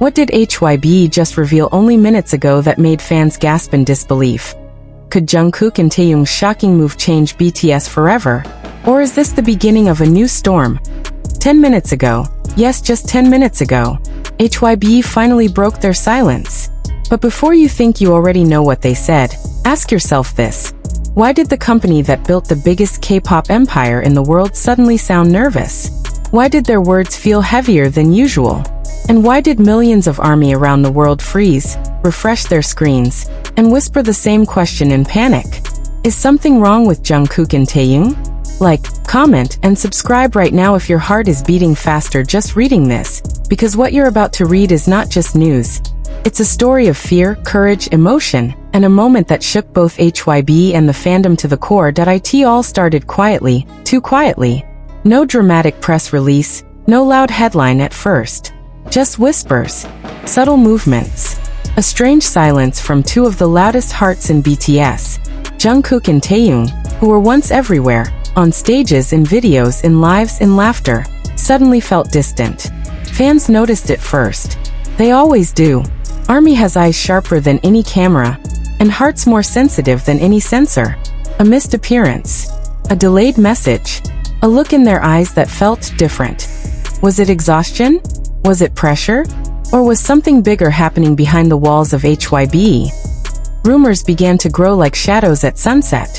What did HYBE just reveal only minutes ago that made fans gasp in disbelief? Could Jungkook and Taehyung's shocking move change BTS forever? Or is this the beginning of a new storm? 10 minutes ago, yes, just 10 minutes ago, HYBE finally broke their silence. But before you think you already know what they said, ask yourself this. Why did the company that built the biggest K-pop empire in the world suddenly sound nervous? Why did their words feel heavier than usual? And why did millions of ARMY around the world freeze, refresh their screens, and whisper the same question in panic? Is something wrong with Jungkook and Taehyung? Like, comment, and subscribe right now if your heart is beating faster just reading this, because what you're about to read is not just news. It's a story of fear, courage, emotion, and a moment that shook both HYBE and the fandom to the core. It all started quietly, too quietly. No dramatic press release, no loud headline at first. Just whispers, subtle movements, a strange silence from two of the loudest hearts in BTS, Jungkook and Taehyung, who were once everywhere, on stages, in videos, in lives, in laughter, suddenly felt distant. Fans noticed it first. They always do. ARMY has eyes sharper than any camera, and hearts more sensitive than any sensor. A missed appearance, a delayed message, a look in their eyes that felt different. Was it exhaustion? Was it pressure? Or was something bigger happening behind the walls of HYBE? Rumors began to grow like shadows at sunset.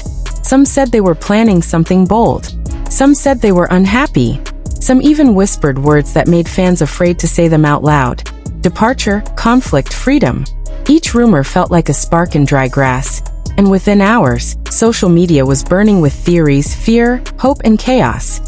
Some said they were planning something bold. Some said they were unhappy. Some even whispered words that made fans afraid to say them out loud. Departure, conflict, freedom. Each rumor felt like a spark in dry grass. And within hours, social media was burning with theories, fear, hope, and chaos.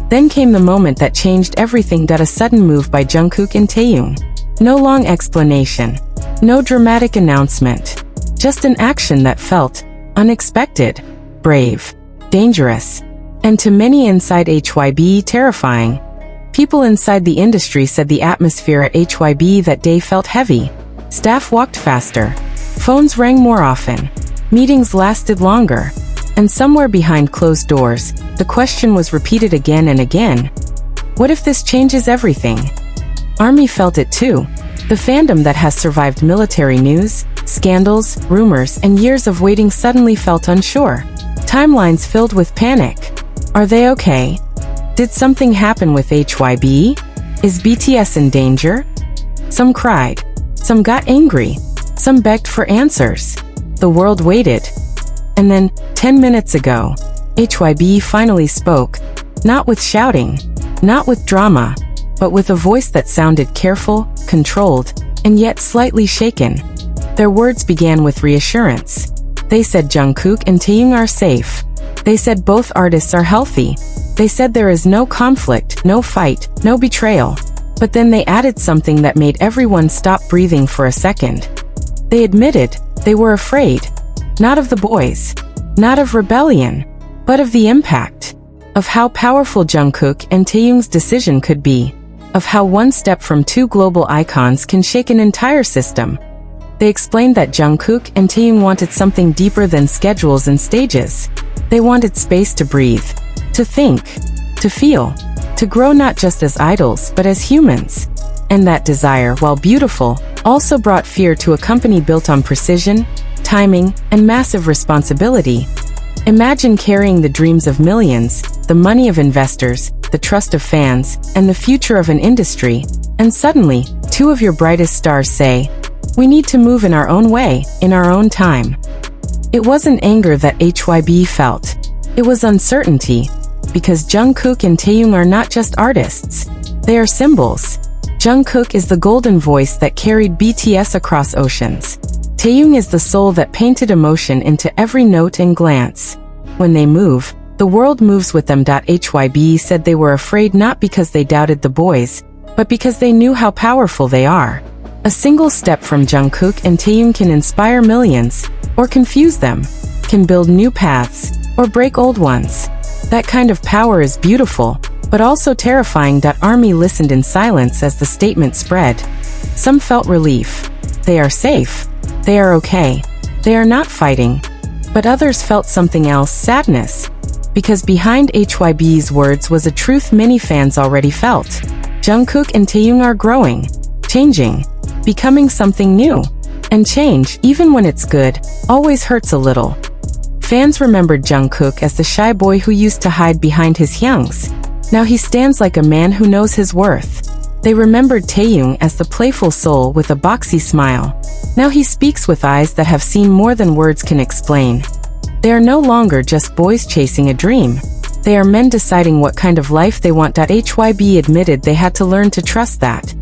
Then came the moment that changed everything. A sudden move by Jungkook and Taehyung. No long explanation. No dramatic announcement. Just an action that felt unexpected, brave, dangerous, and to many inside HYBE, terrifying. People inside the industry said the atmosphere at HYBE that day felt heavy. Staff walked faster. Phones rang more often. Meetings lasted longer. And somewhere behind closed doors, the question was repeated again and again. What if this changes everything? ARMY felt it too. The fandom that has survived military news, scandals, rumors, and years of waiting suddenly felt unsure. Timelines filled with panic. Are they okay? Did something happen with HYBE? Is BTS in danger? Some cried. Some got angry. Some begged for answers. The world waited. And then, 10 minutes ago, HYBE finally spoke. Not with shouting. Not with drama. But with a voice that sounded careful, controlled, and yet slightly shaken. Their words began with reassurance. They said Jungkook and Taehyung are safe. They said both artists are healthy. They said there is no conflict, no fight, no betrayal. But then they added something that made everyone stop breathing for a second. They admitted they were afraid. Not of the boys. Not of rebellion. But of the impact. Of how powerful Jungkook and Taehyung's decision could be. Of how one step from two global icons can shake an entire system. They explained that Jungkook and Taehyung wanted something deeper than schedules and stages. They wanted space to breathe. To think. To feel. To grow not just as idols but as humans. And that desire, while beautiful, also brought fear to a company built on precision, timing, and massive responsibility. Imagine carrying the dreams of millions, the money of investors, the trust of fans, and the future of an industry, and suddenly, two of your brightest stars say, "We need to move in our own way, in our own time." It wasn't anger that HYBE felt. It was uncertainty, because Jungkook and Taehyung are not just artists. They are symbols. Jungkook is the golden voice that carried BTS across oceans. Taehyung is the soul that painted emotion into every note and glance. When they move, the world moves with them. HYBE said they were afraid not because they doubted the boys, but because they knew how powerful they are. A single step from Jungkook and Taehyung can inspire millions, or confuse them, can build new paths, or break old ones. That kind of power is beautiful, but also terrifying. ARMY listened in silence as the statement spread. Some felt relief. They are safe. They are okay. They are not fighting. But others felt something else, sadness. Because behind HYBE's words was a truth many fans already felt. Jungkook and Taehyung are growing, changing, becoming something new. And change, even when it's good, always hurts a little. Fans remembered Jungkook as the shy boy who used to hide behind his hyungs. Now he stands like a man who knows his worth. They remembered Taehyung as the playful soul with a boxy smile. Now he speaks with eyes that have seen more than words can explain. They are no longer just boys chasing a dream. They are men deciding what kind of life they want. HYBE admitted they had to learn to trust that.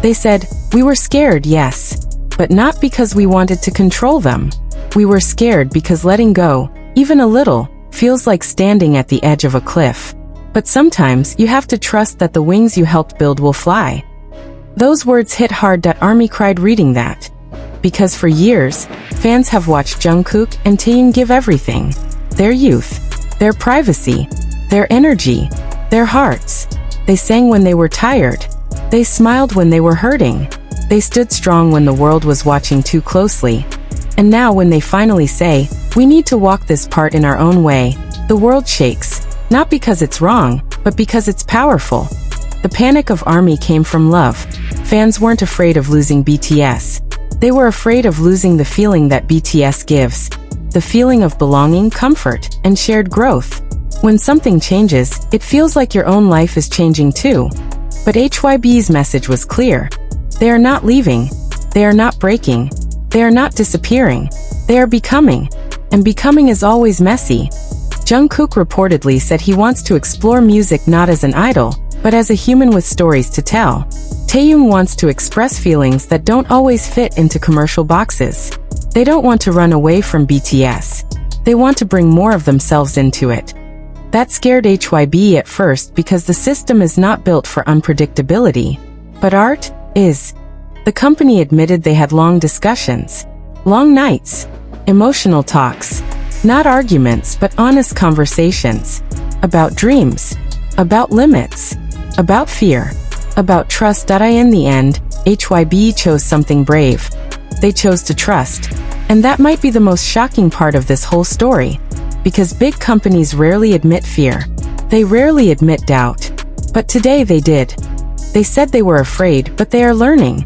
They said, "We were scared, yes. But not because we wanted to control them. We were scared because letting go, even a little, feels like standing at the edge of a cliff. But sometimes you have to trust that the wings you helped build will fly." Those words hit hard. ARMY cried reading that. Because for years, fans have watched Jungkook and Taehyung give everything. Their youth, their privacy, their energy, their hearts. They sang when they were tired. They smiled when they were hurting. They stood strong when the world was watching too closely. And now when they finally say, "We need to walk this part in our own way," the world shakes. Not because it's wrong, but because it's powerful. The panic of ARMY came from love. Fans weren't afraid of losing BTS. They were afraid of losing the feeling that BTS gives. The feeling of belonging, comfort, and shared growth. When something changes, it feels like your own life is changing too. But HYBE's message was clear. They are not leaving. They are not breaking. They are not disappearing. They are becoming. And becoming is always messy. Jungkook reportedly said he wants to explore music not as an idol, but as a human with stories to tell. Taehyung wants to express feelings that don't always fit into commercial boxes. They don't want to run away from BTS. They want to bring more of themselves into it. That scared HYBE at first because the system is not built for unpredictability. But art is. The company admitted they had long discussions. Long nights. Emotional talks. Not arguments but honest conversations. About dreams. About limits. About fear. About trust. In the end, HYBE chose something brave. They chose to trust. And that might be the most shocking part of this whole story. Because big companies rarely admit fear. They rarely admit doubt. But today they did. They said they were afraid, but they are learning.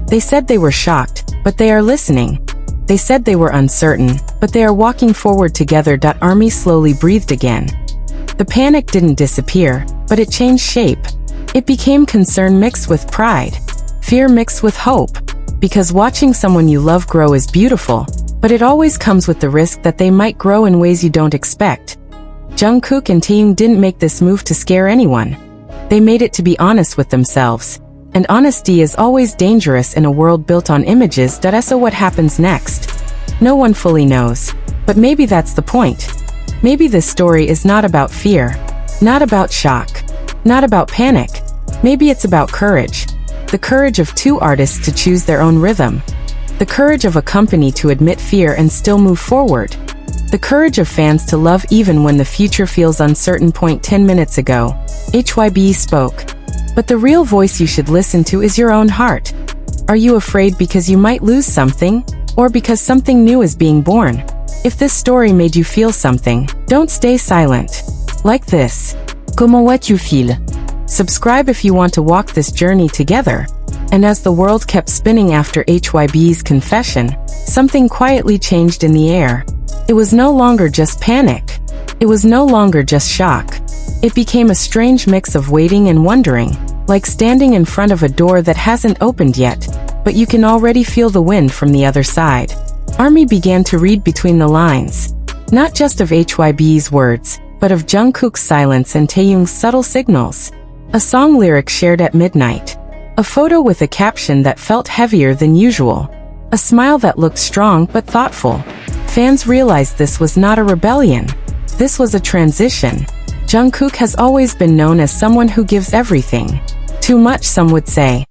They said they were shocked, but they are listening. They said they were uncertain, but they are walking forward together. ARMY slowly breathed again. The panic didn't disappear, but it changed shape. It became concern mixed with pride. Fear mixed with hope. Because watching someone you love grow is beautiful, but it always comes with the risk that they might grow in ways you don't expect. Jungkook and Taehyung didn't make this move to scare anyone. They made it to be honest with themselves. And honesty is always dangerous in a world built on images. So what happens next? No one fully knows. But maybe that's the point. Maybe this story is not about fear. Not about shock. Not about panic. Maybe it's about courage. The courage of two artists to choose their own rhythm. The courage of a company to admit fear and still move forward. The courage of fans to love even when the future feels uncertain. 10 minutes ago, HYBE spoke. But the real voice you should listen to is your own heart. Are you afraid because you might lose something? Or because something new is being born? If this story made you feel something, don't stay silent. Like this. Comment tu feel? Subscribe if you want to walk this journey together. And as the world kept spinning after HYBE's confession, something quietly changed in the air. It was no longer just panic. It was no longer just shock. It became a strange mix of waiting and wondering, like standing in front of a door that hasn't opened yet, but you can already feel the wind from the other side. ARMY began to read between the lines, not just of HYBE's words, but of Jungkook's silence and Taehyung's subtle signals. A song lyric shared at midnight. A photo with a caption that felt heavier than usual. A smile that looked strong but thoughtful. Fans realized this was not a rebellion. This was a transition. Jungkook has always been known as someone who gives everything. Too much, some would say.